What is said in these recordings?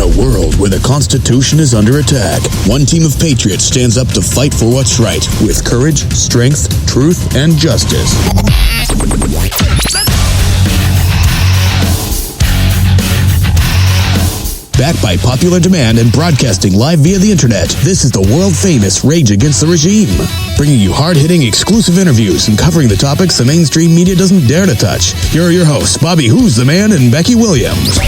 In a world where the Constitution is under attack, one team of patriots stands up to fight for what's right with courage, strength, truth, and justice. Backed by popular demand and broadcasting live via the internet, this is the world-famous Rage Against the Regime, bringing you hard-hitting exclusive interviews and covering the topics the mainstream media doesn't dare to touch. Here are your hosts, Bobby Who's the Man and Becky Williams.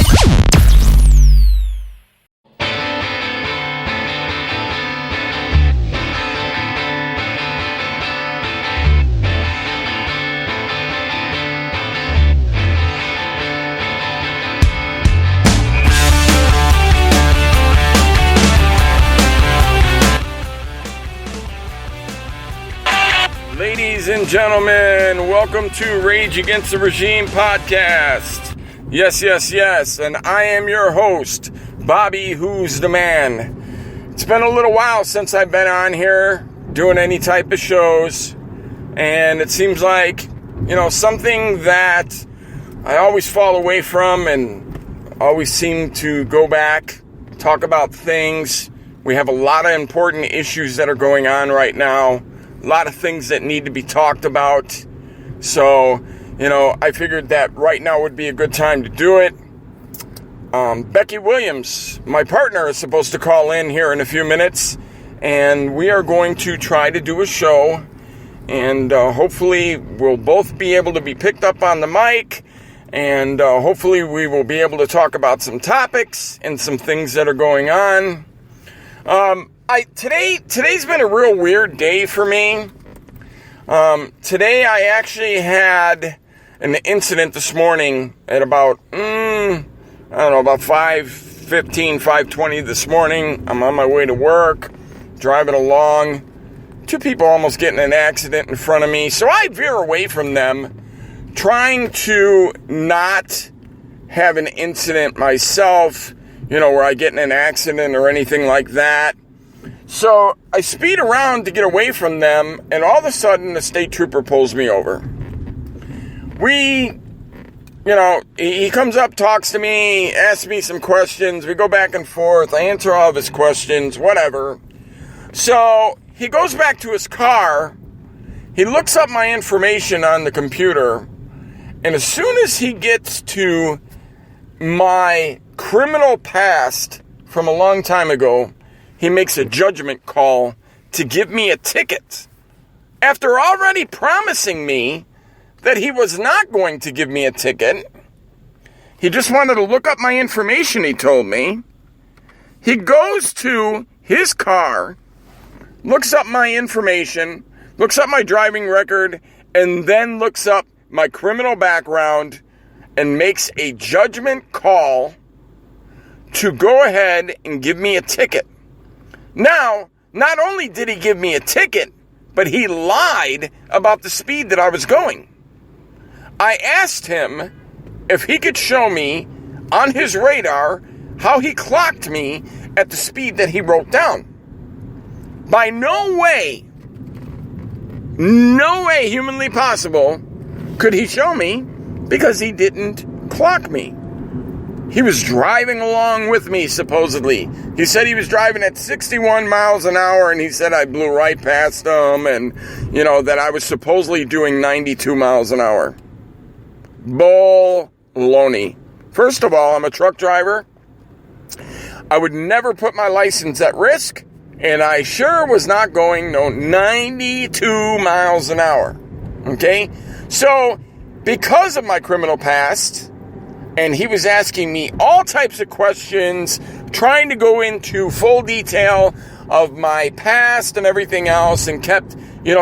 Ladies and gentlemen, welcome to Rage Against the Regime podcast. Yes, and I am your host, Bobby Who's the Man. It's been a little while since I've been on here doing any type of shows, and it seems like, something that I always fall away from and always seem to go back, talk about things. We have a lot of important issues that are going on right now. A lot of things that need to be talked about. So, I figured that right now would be a good time to do it. Becky Williams, my partner, is supposed to call in here in a few minutes. And we are going to try to do a show. And hopefully we'll both be able to be picked up on the mic. And hopefully we will be able to talk about some topics and some things that are going on. Today's been a real weird day for me. Today I actually had an incident this morning at about 5:15, 5:20 this morning. I'm on my way to work, driving along. Two people almost getting in an accident in front of me. So I veer away from them, trying to not have an incident myself, where I get in an accident or anything like that. So I speed around to get away from them, and all of a sudden the state trooper pulls me over. He comes up, talks to me, asks me some questions. We go back and forth. I answer all of his questions, whatever. So he goes back to his car. He looks up my information on the computer, and as soon as he gets to my criminal past from a long time ago, he makes a judgment call to give me a ticket after already promising me that he was not going to give me a ticket. He just wanted to look up my information, he told me. He goes to his car, looks up my information, looks up my driving record, and then looks up my criminal background and makes a judgment call to go ahead and give me a ticket. Now, not only did he give me a ticket, but he lied about the speed that I was going. I asked him if he could show me on his radar how he clocked me at the speed that he wrote down. By no way humanly possible could he show me, because he didn't clock me. He was driving along with me, supposedly. He said he was driving at 61 miles an hour, and he said I blew right past him, and, that I was supposedly doing 92 miles an hour. Baloney. First of all, I'm a truck driver. I would never put my license at risk, and I sure was not going 92 miles an hour. Okay? So, because of my criminal past, and he was asking me all types of questions, trying to go into full detail of my past and everything else, and kept,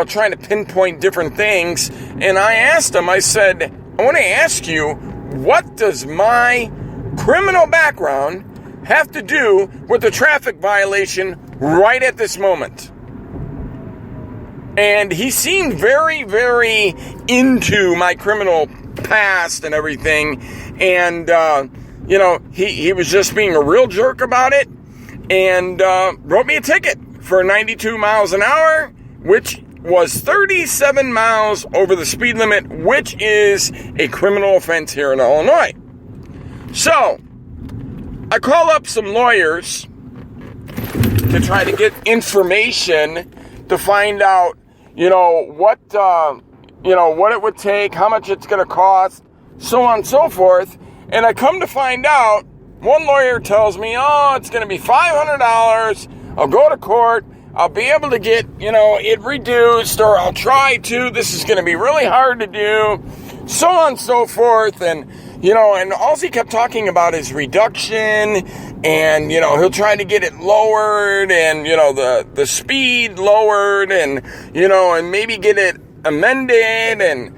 trying to pinpoint different things. And I asked him, I said, I want to ask you, what does my criminal background have to do with the traffic violation right at this moment? And he seemed very, very into my criminal past and everything. And, he was just being a real jerk about it, and wrote me a ticket for 92 miles an hour, which was 37 miles over the speed limit, which is a criminal offense here in Illinois. So, I call up some lawyers to try to get information to find out, what it would take, how much it's going to cost, so on and so forth. And I come to find out, one lawyer tells me, it's going to be $500. I'll go to court. I'll be able to get, it reduced, or I'll try to. This is going to be really hard to do, so on and so forth. And, and all he kept talking about is reduction, and, he'll try to get it lowered, and, the speed lowered, and, and maybe get it amended, and,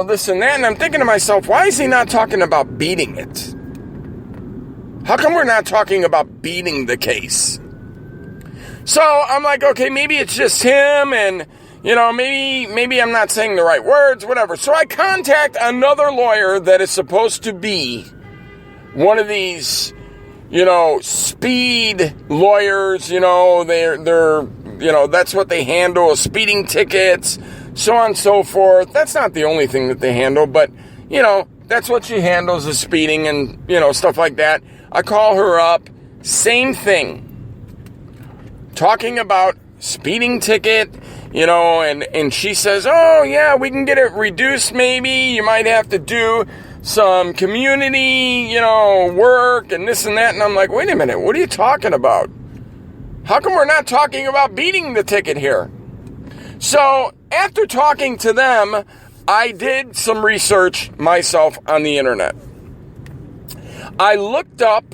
this and that. And I'm thinking to myself, why is he not talking about beating it? How come we're not talking about beating the case? So I'm like, okay, maybe it's just him, and, maybe I'm not saying the right words, whatever. So I contact another lawyer that is supposed to be one of these, speed lawyers, they're that's what they handle, speeding tickets, so on and so forth. That's not the only thing that they handle, but, that's what she handles, is speeding and, stuff like that. I call her up, same thing. Talking about speeding ticket, and she says, oh, yeah, we can get it reduced maybe. You might have to do some community, work and this and that. And I'm like, wait a minute, what are you talking about? How come we're not talking about beating the ticket here? So after talking to them, I did some research myself on the internet. I looked up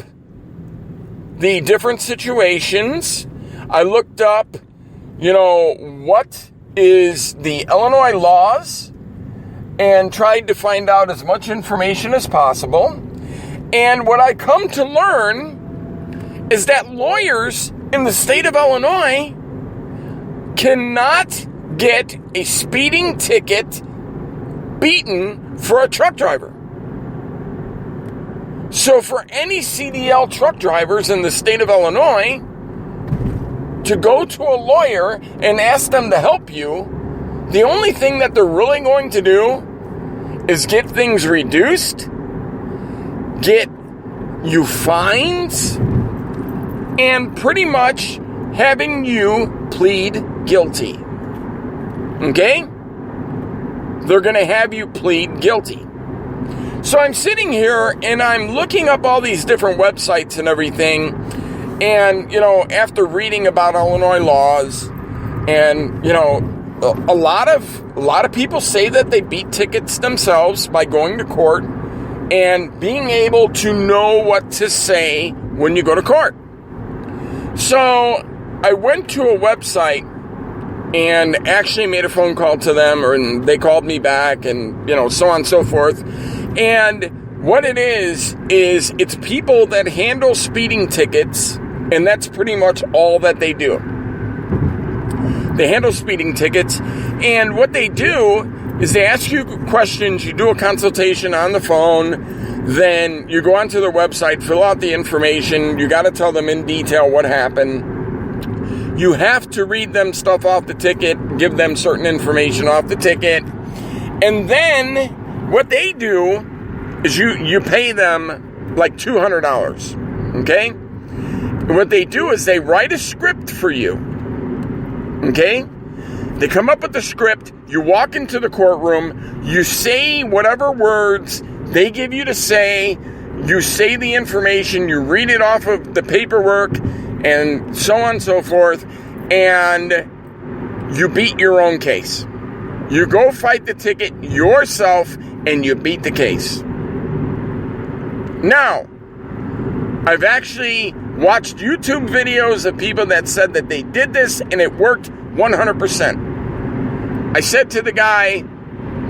the different situations. I looked up, what is the Illinois laws, and tried to find out as much information as possible. And what I come to learn is that lawyers in the state of Illinois cannot get a speeding ticket beaten for a truck driver. So for any CDL truck drivers in the state of Illinois, to go to a lawyer and ask them to help you, the only thing that they're really going to do is get things reduced, get you fines, and pretty much having you plead guilty. Okay? They're going to have you plead guilty. So I'm sitting here and I'm looking up all these different websites and everything. And, after reading about Illinois laws, and, a lot of people say that they beat tickets themselves by going to court and being able to know what to say when you go to court. So I went to a website and actually made a phone call to them, and they called me back, and, so on and so forth. And what it is it's people that handle speeding tickets. And that's pretty much all that they do. They handle speeding tickets. And what they do is they ask you questions. You do a consultation on the phone. Then you go onto their website, fill out the information. You got to tell them in detail what happened. You have to read them stuff off the ticket, give them certain information off the ticket. And then what they do is you pay them like $200. Okay? What they do is they write a script for you, okay? They come up with the script, you walk into the courtroom, you say whatever words they give you to say, you say the information, you read it off of the paperwork, and so on and so forth, and you beat your own case. You go fight the ticket yourself, and you beat the case. Now, I've actually watched YouTube videos of people that said that they did this and it worked 100%. I said to the guy,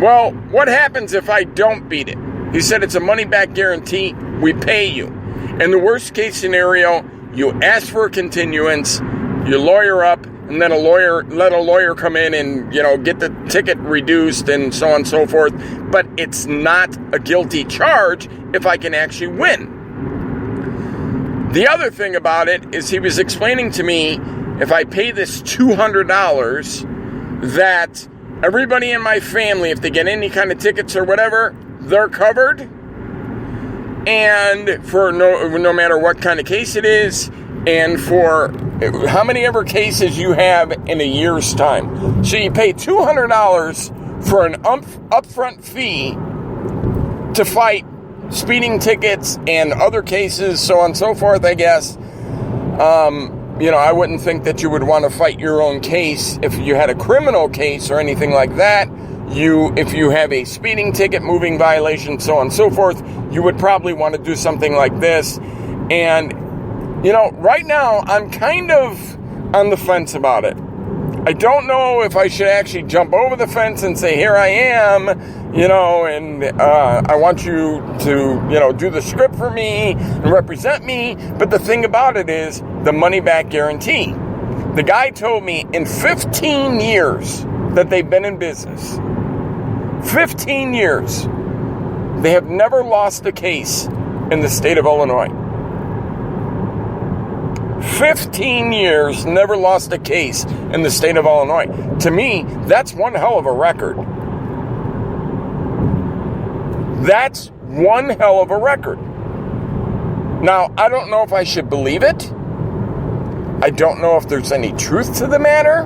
well, what happens if I don't beat it? He said it's a money-back guarantee. We pay you. In the worst-case scenario, you ask for a continuance, you lawyer up, and then let a lawyer come in and, get the ticket reduced and so on and so forth. But it's not a guilty charge if I can actually win. The other thing about it is he was explaining to me, if I pay this $200, that everybody in my family, if they get any kind of tickets or whatever, they're covered. and for no matter what kind of case it is, and for how many ever cases you have in a year's time. So you pay $200 for an upfront fee to fight speeding tickets and other cases, so on and so forth, I guess. I wouldn't think that you would want to fight your own case if you had a criminal case or anything like that. If you have a speeding ticket, moving violation, so on and so forth, you would probably want to do something like this. And, right now, I'm kind of on the fence about it. I don't know if I should actually jump over the fence and say, here I am, and I want you to, do the script for me and represent me. But the thing about it is the money-back guarantee. The guy told me in 15 years that they've been in business, 15 years, they have never lost a case in the state of Illinois. 15 years, never lost a case in the state of Illinois. To me, that's one hell of a record. That's one hell of a record. Now, I don't know if I should believe it. I don't know if there's any truth to the matter.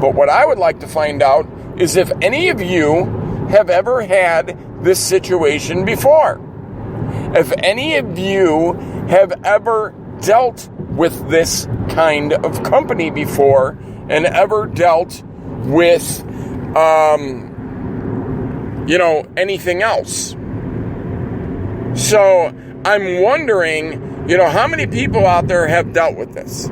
But what I would like to find out is if any of you have ever had this situation before. If any of you have ever dealt with this kind of company before and ever dealt with, anything else. So I'm wondering, how many people out there have dealt with this?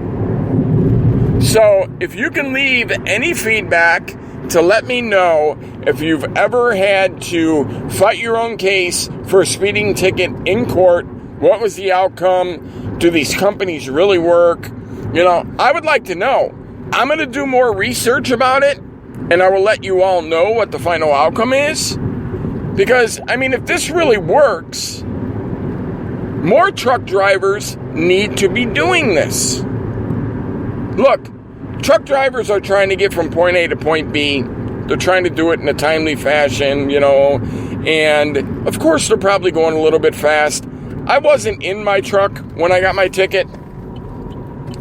So if you can leave any feedback to let me know if you've ever had to fight your own case for a speeding ticket in court, what was the outcome? Do these companies really work? I would like to know. I'm going to do more research about it, and I will let you all know what the final outcome is. Because, if this really works, more truck drivers need to be doing this. Look, truck drivers are trying to get from point A to point B. They're trying to do it in a timely fashion, and of course they're probably going a little bit fast. I wasn't in my truck when I got my ticket.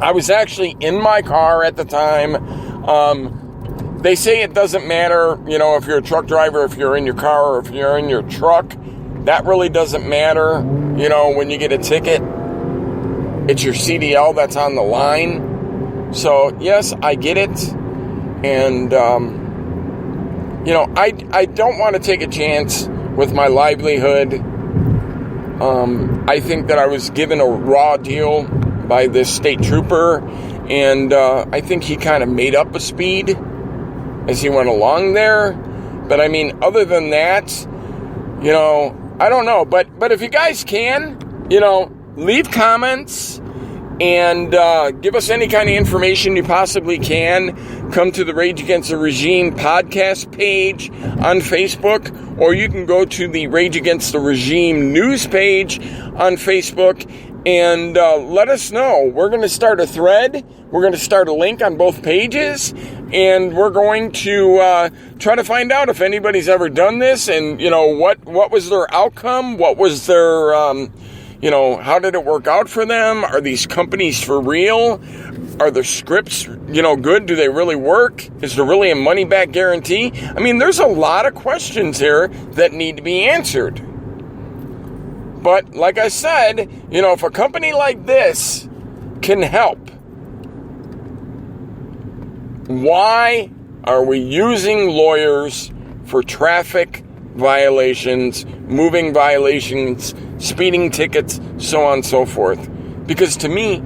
I was actually in my car at the time. They say it doesn't matter, if you're a truck driver, if you're in your car or if you're in your truck. That really doesn't matter, when you get a ticket. It's your CDL that's on the line. So, yes, I get it. And, I don't want to take a chance with my livelihood. I think that I was given a raw deal by this state trooper, and I think he kind of made up a speed as he went along there. But other than that, I don't know. But if you guys can, leave comments and give us any kind of information you possibly can. Come to the Rage Against the Regime podcast page on Facebook, or you can go to the Rage Against the Regime news page on Facebook and let us know. We're going to start a thread. We're going to start a link on both pages, and we're going to try to find out if anybody's ever done this, and what was their outcome, what was their how did it work out for them? Are these companies for real? Are the scripts, good? Do they really work? Is there really a money-back guarantee? There's a lot of questions here that need to be answered. But like I said, if a company like this can help, why are we using lawyers for traffic violations, moving violations, speeding tickets, so on and so forth? Because to me,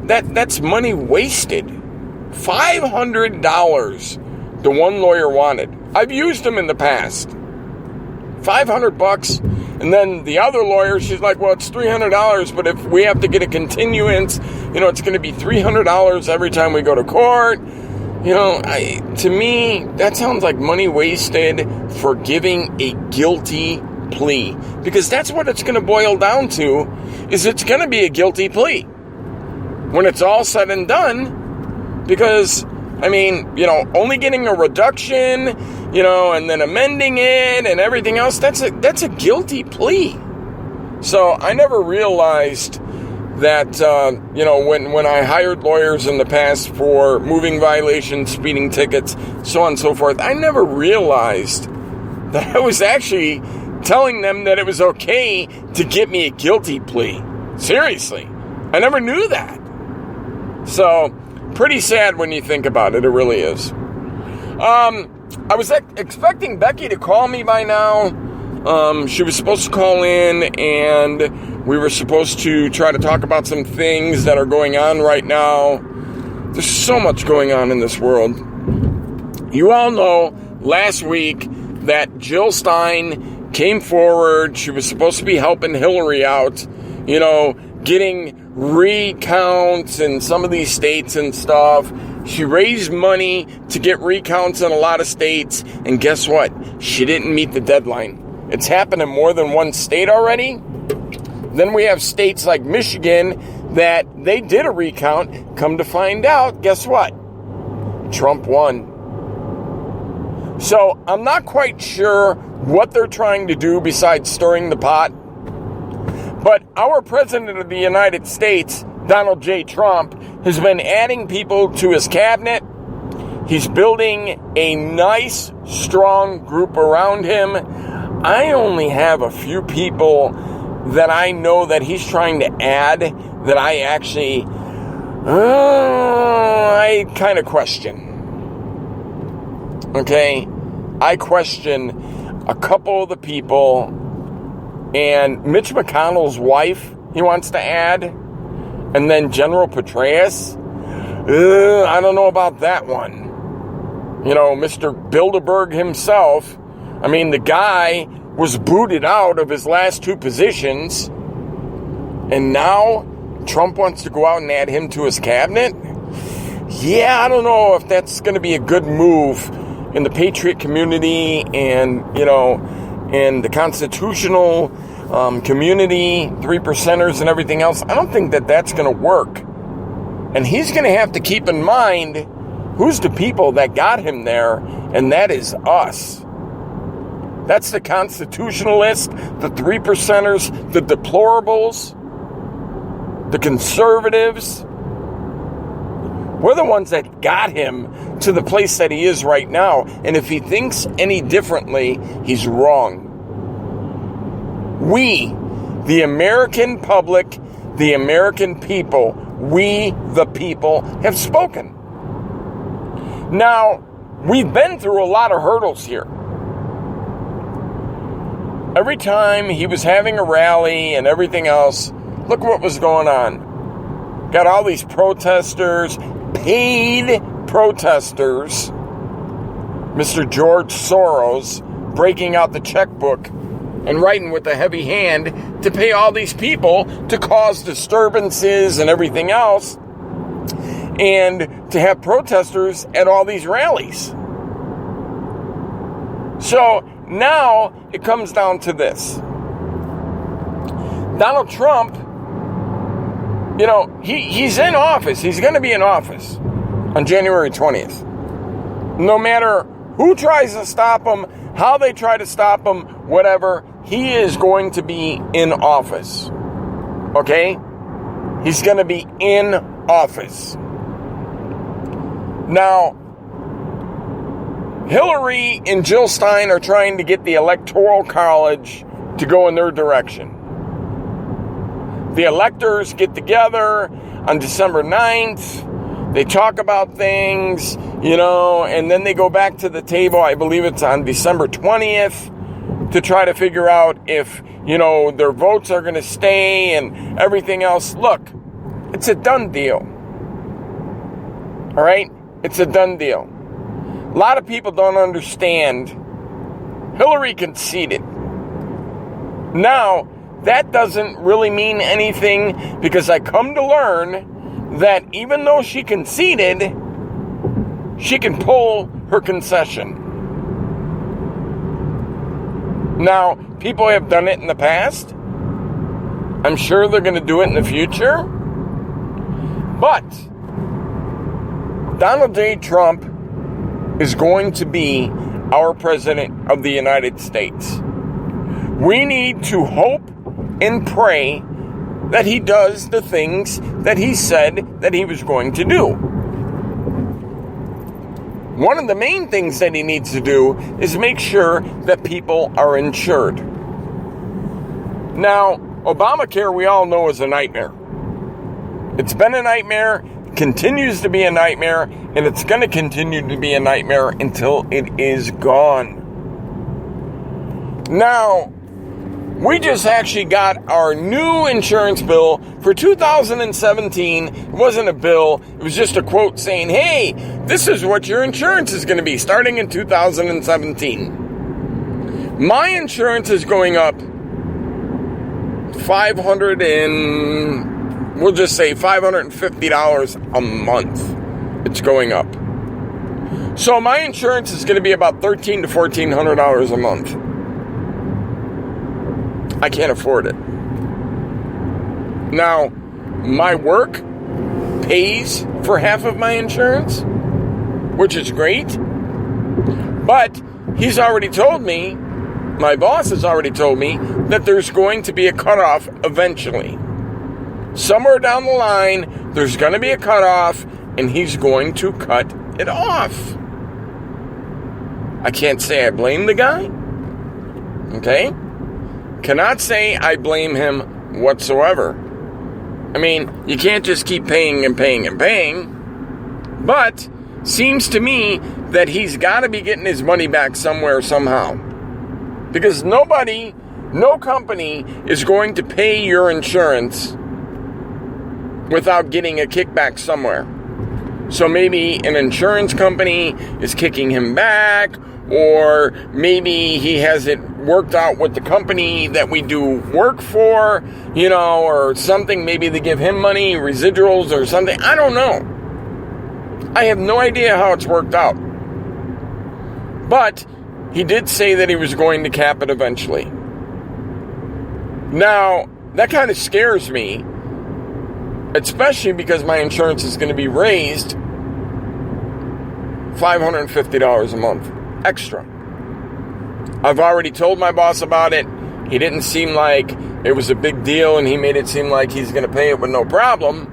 that's money wasted. $500 the one lawyer wanted. I've used them in the past. $500, and then the other lawyer, she's like, well, it's $300, but if we have to get a continuance, it's going to be $300 every time we go to court. To me, that sounds like money wasted for giving a guilty plea. Because that's what it's going to boil down to, is it's going to be a guilty plea when it's all said and done. Because, only getting a reduction, and then amending it and everything else, that's a guilty plea. So I never realized that, when I hired lawyers in the past for moving violations, speeding tickets, so on and so forth, I never realized that I was actually telling them that it was okay to get me a guilty plea. Seriously. I never knew that. So, pretty sad when you think about it. It really is. I was expecting Becky to call me by now. She was supposed to call in, and we were supposed to try to talk about some things that are going on right now. There's so much going on in this world. You all know last week that Jill Stein came forward. She was supposed to be helping Hillary out, getting recounts in some of these states and stuff. She raised money to get recounts in a lot of states, and guess what? She didn't meet the deadline. It's happened in more than one state already. Then we have states like Michigan that they did a recount. Come to find out, guess what? Trump won. So I'm not quite sure what they're trying to do besides stirring the pot. But our President of the United States, Donald J. Trump, has been adding people to his cabinet. He's building a nice, strong group around him. I only have a few people that I know that he's trying to add that I actually, I kind of question. Okay? I question a couple of the people, and Mitch McConnell's wife, he wants to add, and then General Petraeus. I don't know about that one. Mr. Bilderberg himself, the guy was booted out of his last two positions, and now Trump wants to go out and add him to his cabinet? Yeah, I don't know if that's going to be a good move in the patriot community and, and the constitutional community, 3%ers and everything else. I don't think that that's going to work. And he's going to have to keep in mind who's the people that got him there, and that is us. That's the constitutionalists, the 3%ers, the deplorables, the conservatives. We're the ones that got him to the place that he is right now. And if he thinks any differently, he's wrong. We, the American public, the American people, we, the people, have spoken. Now, we've been through a lot of hurdles here. Every time he was having a rally and everything else, look what was going on. Got all these protesters, paid protesters, Mr. George Soros, breaking out the checkbook and writing with a heavy hand to pay all these people to cause disturbances and everything else, and to have protesters at all these rallies. So now it comes down to this. Donald Trump, he's in office. He's going to be in office on January 20th. No matter who tries to stop him, how they try to stop him, whatever, he is going to be in office. Okay? He's going to be in office. Now, Hillary and Jill Stein are trying to get the Electoral College to go in their direction. The electors get together on December 9th. They talk about things, and then they go back to the table. I believe it's on December 20th to try to figure out if, their votes are going to stay and everything else. Look, it's a done deal. All right? It's a done deal. A lot of people don't understand. Hillary conceded. Now, that doesn't really mean anything, because I come to learn that even though she conceded, she can pull her concession. Now, people have done it in the past. I'm sure they're going to do it in the future. But Donald J. Trump is going to be our President of the United States. We need to hope and pray that he does the things that he said that he was going to do. One of the main things that he needs to do is make sure that people are insured. Now, Obamacare, we all know, is a nightmare. It's been a nightmare, continues to be a nightmare, and it's going to continue to be a nightmare until it is gone. Now, we just actually got our new insurance bill for 2017. It wasn't a bill. It was just a quote saying, hey, this is what your insurance is going to be starting in 2017. My insurance is going up $550 a month. It's going up. So my insurance is going to be about $1,300 to $1,400 a month. I can't afford it. Now, my work pays for half of my insurance, which is great. But he's already told me, my boss has already told me, that there's going to be a cutoff eventually. Somewhere down the line, there's going to be a cutoff, and he's going to cut it off. I can't say I blame the guy. Okay? Cannot say I blame him whatsoever. I mean, you can't just keep paying and paying and paying. But seems to me that he's got to be getting his money back somewhere, somehow. Because no company is going to pay your insurance without getting a kickback somewhere. So maybe an insurance company is kicking him back, or maybe he has it worked out with the company that we do work for, or something. Maybe they give him money, residuals or something. I don't know. I have no idea how it's worked out. But he did say that he was going to cap it eventually. Now, that kind of scares me, especially because my insurance is going to be raised $550 a month extra. I've already told my boss about it. He didn't seem like it was a big deal, and he made it seem like he's going to pay it with no problem,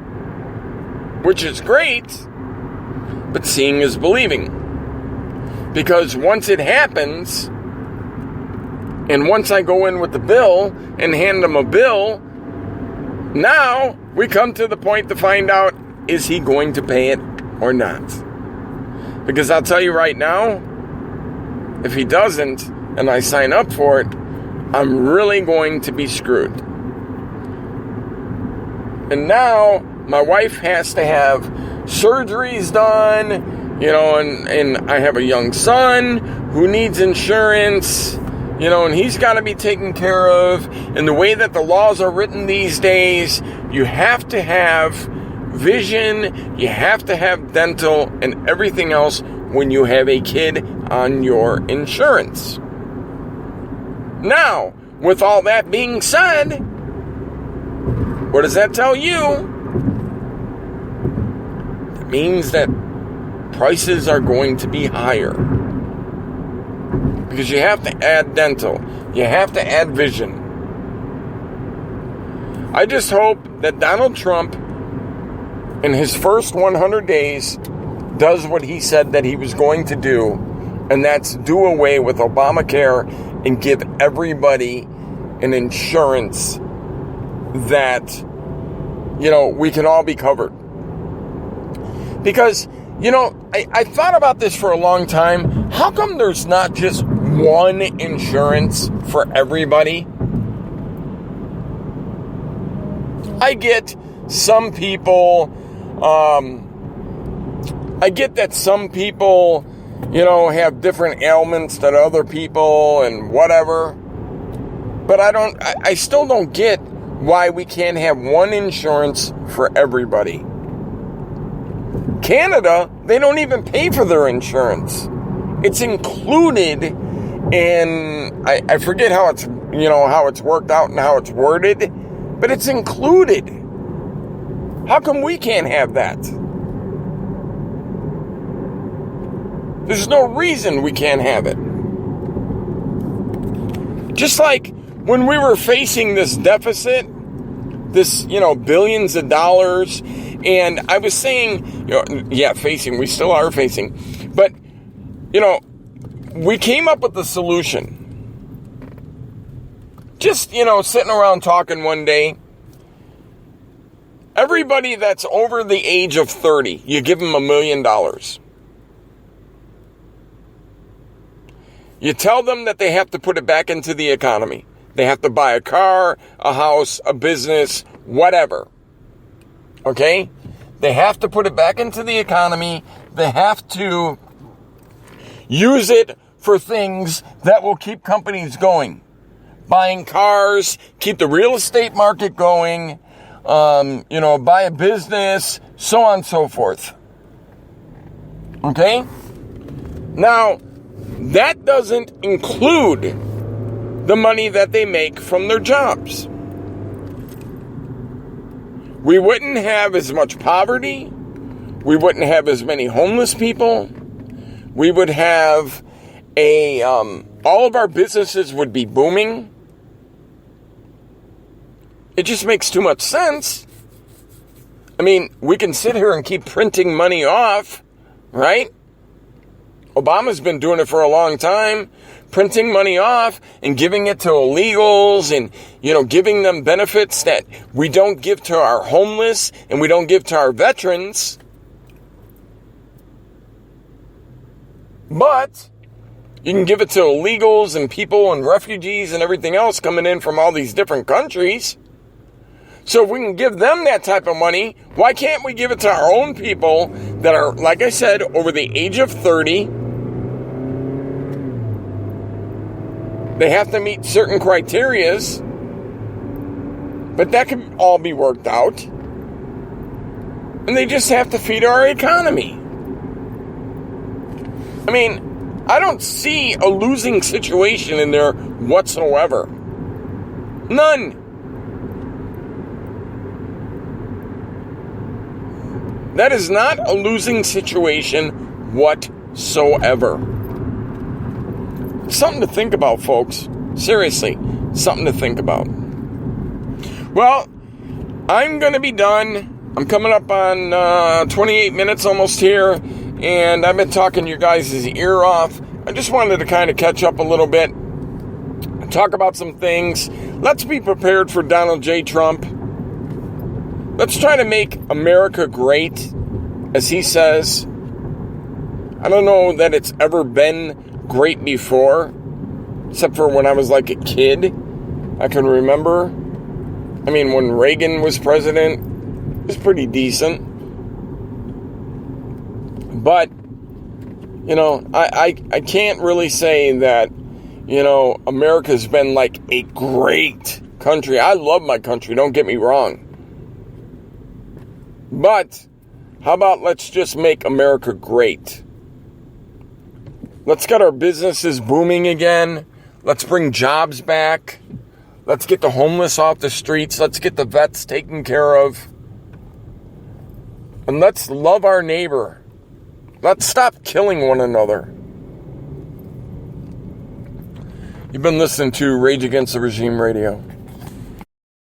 which is great, but seeing is believing. Because once it happens, and once I go in with the bill and hand him a bill, now we come to the point to find out, is he going to pay it or not? Because I'll tell you right now, if he doesn't, and I sign up for it, I'm really going to be screwed. And now my wife has to have surgeries done, and I have a young son who needs insurance, and he's got to be taken care of. And the way that the laws are written these days, you have to have vision, you have to have dental, and everything else when you have a kid on your insurance. Now, with all that being said, what does that tell you? It means that prices are going to be higher. Because you have to add dental. You have to add vision. I just hope that Donald Trump, in his first 100 days, does what he said that he was going to do, and that's do away with Obamacare and give everybody an insurance that, we can all be covered. Because, I thought about this for a long time. How come there's not just one insurance for everybody? I get some people, that some people, have different ailments than other people and whatever. But I still don't get why we can't have one insurance for everybody. Canada, they don't even pay for their insurance. It's included in, I forget how it's, how it's worked out and how it's worded, but it's included. How come we can't have that? There's no reason we can't have it. Just like when we were facing this deficit, this, billions of dollars, and I was saying, we still are facing, but, we came up with the solution. Just, sitting around talking one day, everybody that's over the age of 30, you give them $1 million. You tell them that they have to put it back into the economy. They have to buy a car, a house, a business, whatever. Okay? They have to put it back into the economy. They have to use it for things that will keep companies going. Buying cars, keep the real estate market going, buy a business, so on and so forth. Okay? Now, that doesn't include the money that they make from their jobs. We wouldn't have as much poverty. We wouldn't have as many homeless people. We would have all of our businesses would be booming. It just makes too much sense. I mean, we can sit here and keep printing money off, right? Obama's been doing it for a long time, printing money off and giving it to illegals and, giving them benefits that we don't give to our homeless and we don't give to our veterans. But you can give it to illegals and people and refugees and everything else coming in from all these different countries. So if we can give them that type of money, why can't we give it to our own people that are, like I said, over the age of 30? They have to meet certain criterias, but that can all be worked out. And they just have to feed our economy. I mean, I don't see a losing situation in there whatsoever. None. That is not a losing situation whatsoever. Something to think about, folks. Seriously, something to think about. Well, I'm going to be done. I'm coming up on 28 minutes almost here, and I've been talking your guys' ear off. I just wanted to kind of catch up a little bit, talk about some things. Let's be prepared for Donald J. Trump. Let's try to make America great, as he says. I don't know that it's ever been great before, except for when I was like a kid. I can remember. I mean, when Reagan was president, it was pretty decent. But, I can't really say that, America's been like a great country. I love my country, don't get me wrong. But, how about let's just make America great? Let's get our businesses booming again. Let's bring jobs back. Let's get the homeless off the streets. Let's get the vets taken care of. And let's love our neighbor. Let's stop killing one another. You've been listening to Rage Against the Regime Radio.